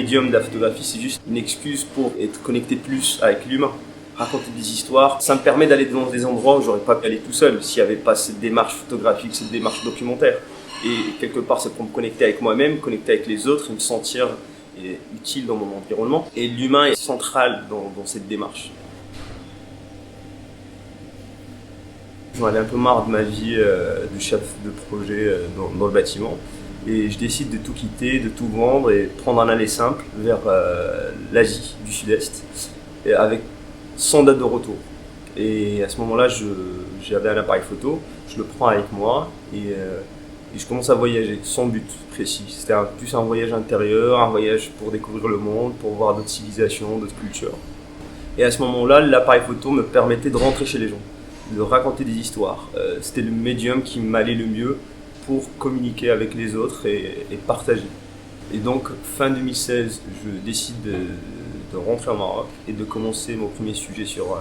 médium de la photographie, c'est juste une excuse pour être connecté plus avec l'humain. Raconter des histoires, ça me permet d'aller dans des endroits où j'aurais pas pu aller tout seul s'il n'y avait pas cette démarche photographique, cette démarche documentaire. Et quelque part, c'est pour me connecter avec moi-même, connecter avec les autres et me sentir utile dans mon environnement. Et l'humain est central dans cette démarche. J'en avais un peu marre de ma vie de chef de projet dans le bâtiment. Et je décide de tout quitter, de tout vendre et prendre un aller simple vers l'Asie du Sud-Est, avec 100 dates de retour. Et à ce moment-là, j'avais un appareil photo, je le prends avec moi et je commence à voyager sans but précis. C'était plus un voyage intérieur, un voyage pour découvrir le monde, pour voir d'autres civilisations, d'autres cultures. Et à ce moment-là, l'appareil photo me permettait de rentrer chez les gens, de raconter des histoires. C'était le médium qui m'allait le mieux pour communiquer avec les autres et partager. Et donc, fin 2016, je décide de rentrer au Maroc et de commencer mon premier sujet sur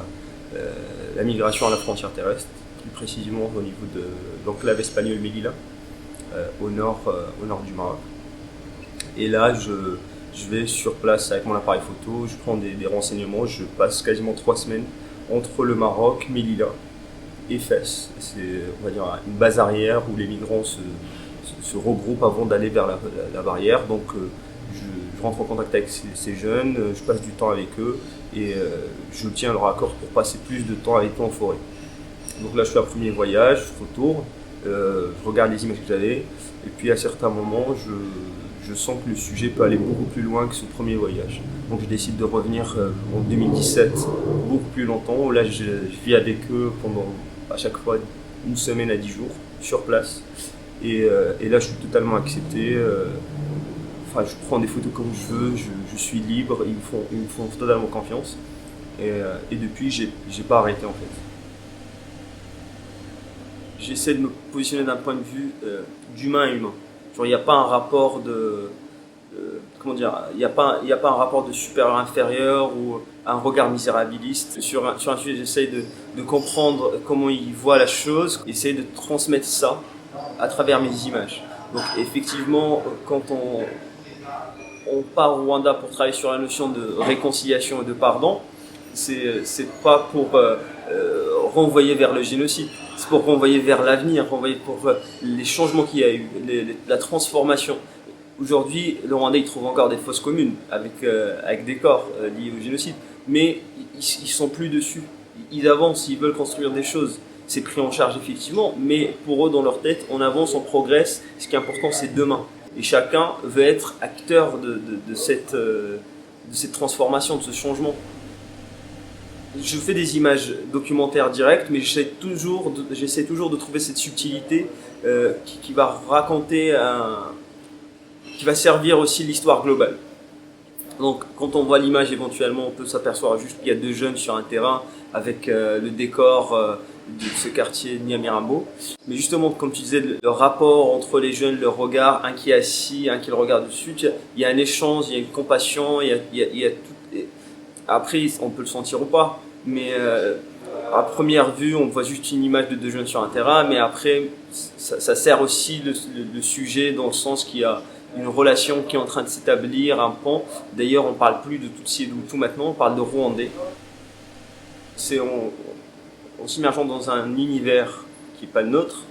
la migration à la frontière terrestre, plus précisément au niveau de l'enclave espagnole Melilla, au nord du Maroc. Et là, je vais sur place avec mon appareil photo, je prends des renseignements, je passe quasiment 3 semaines entre le Maroc, Melilla et Fès. C'est, on va dire, une base arrière où les migrants se regroupent avant d'aller vers la barrière. Donc je rentre en contact avec ces jeunes, je passe du temps avec eux et j'obtiens leur accord pour passer plus de temps avec eux en forêt. Donc là je fais un premier voyage, je retourne, je regarde les images que j'avais et puis à certains moments je sens que le sujet peut aller beaucoup plus loin que ce premier voyage. Donc je décide de revenir en 2017, beaucoup plus longtemps. Là je vis avec eux pendant à chaque fois 1 semaine à 10 jours sur place. Et là je suis totalement accepté. Je prends des photos comme je veux, je suis libre, ils me font totalement confiance. Et depuis j'ai pas arrêté en fait. J'essaie de me positionner d'un point de vue d'humain à humain. Genre, il n'y a pas un rapport comment dire, il n'y a pas un rapport de supérieur inférieur ou un regard misérabiliste. Sur un sujet, j'essaie de comprendre comment ils voient la chose, essayer de transmettre ça à travers mes images. Donc effectivement, quand on part au Rwanda pour travailler sur la notion de réconciliation et de pardon, c'est pas pour renvoyer vers le génocide, c'est pour renvoyer vers l'avenir, renvoyer pour les changements qu'il y a eu, la transformation. Aujourd'hui, le Rwanda il trouve encore des fosses communes avec des corps liés au génocide, mais ils sont plus dessus. Ils avancent, ils veulent construire des choses. C'est pris en charge effectivement, mais pour eux dans leur tête, on avance, on progresse. Ce qui est important, c'est demain. Et chacun veut être acteur de cette transformation, de ce changement. Je fais des images documentaires directes, mais j'essaie toujours de trouver cette subtilité qui va raconter qui va servir aussi l'histoire globale. Donc quand on voit l'image éventuellement, on peut s'apercevoir juste qu'il y a 2 jeunes sur un terrain avec le décor de ce quartier Nyamirambo. Mais justement, comme tu disais, le rapport entre les jeunes, le regard, un qui est assis, un qui le regarde dessus, il y a un échange, il y a une compassion, il y a tout. Après, on peut le sentir ou pas, mais à première vue, on voit juste une image de 2 jeunes sur un terrain, mais après, ça sert aussi le sujet dans le sens qu'il y a une relation qui est en train de s'établir, un pont. D'ailleurs, on ne parle plus de Tutsi et d'Hutu maintenant, on parle de Rwandais. C'est en s'immergeant dans un univers qui n'est pas le nôtre,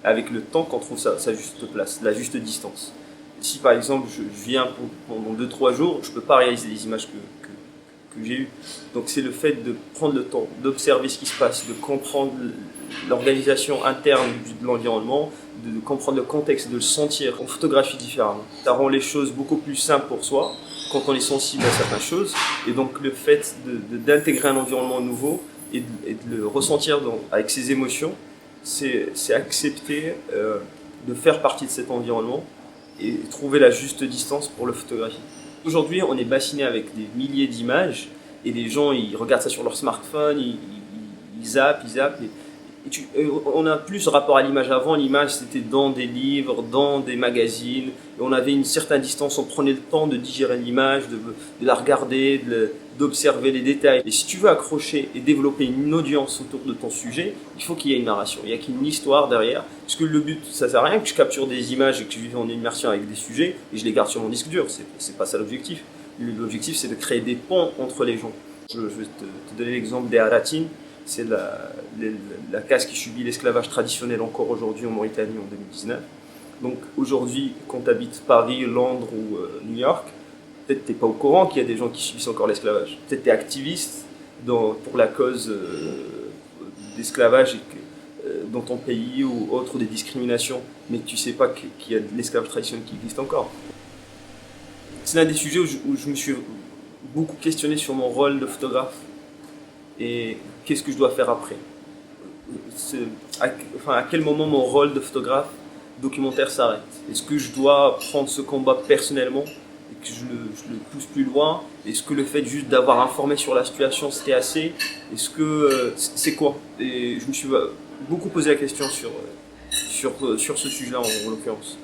avec le temps qu'on trouve sa juste place, la juste distance. Si par exemple je viens pendant 2-3 jours, je ne peux pas réaliser les images que j'ai eues. Donc c'est le fait de prendre le temps, d'observer ce qui se passe, de comprendre l'organisation interne de l'environnement, de comprendre le contexte, de le sentir. On photographie différemment. Ça rend les choses beaucoup plus simples pour soi quand on est sensible à certaines choses. Et donc le fait d'intégrer un environnement nouveau et de le ressentir avec ses émotions, c'est accepter de faire partie de cet environnement et trouver la juste distance pour le photographier. Aujourd'hui, on est bassiné avec des milliers d'images et les gens ils regardent ça sur leur smartphone, ils zappent. On a plus ce rapport à l'image. Avant, l'image c'était dans des livres, dans des magazines, et on avait une certaine distance, on prenait le temps de digérer l'image, de la regarder, d'observer les détails. Et si tu veux accrocher et développer une audience autour de ton sujet, il faut qu'il y ait une narration, il y a qu'une histoire derrière. Parce que le but, ça sert à rien que je capture des images et que je vive en immersion avec des sujets et je les garde sur mon disque dur, c'est pas ça l'objectif. L'objectif, c'est de créer des ponts entre les gens. Je vais te donner l'exemple des Haratines. C'est la caste qui subit l'esclavage traditionnel encore aujourd'hui en Mauritanie en 2019. Donc aujourd'hui, quand tu habites Paris, Londres ou New York, peut-être tu n'es pas au courant qu'il y a des gens qui subissent encore l'esclavage. Peut-être tu es activiste pour la cause d'esclavage dans ton pays ou autre des discriminations, mais tu ne sais pas qu'il y a de l'esclavage traditionnel qui existe encore. C'est l'un des sujets où je me suis beaucoup questionné sur mon rôle de photographe et qu'est-ce que je dois faire après. À quel moment mon rôle de photographe documentaire s'arrête? Est-ce que je dois prendre ce combat personnellement et que je le pousse plus loin? Est-ce que le fait juste d'avoir informé sur la situation c'était assez? Est-ce que c'est quoi? Et je me suis beaucoup posé la question sur ce sujet-là en l'occurrence.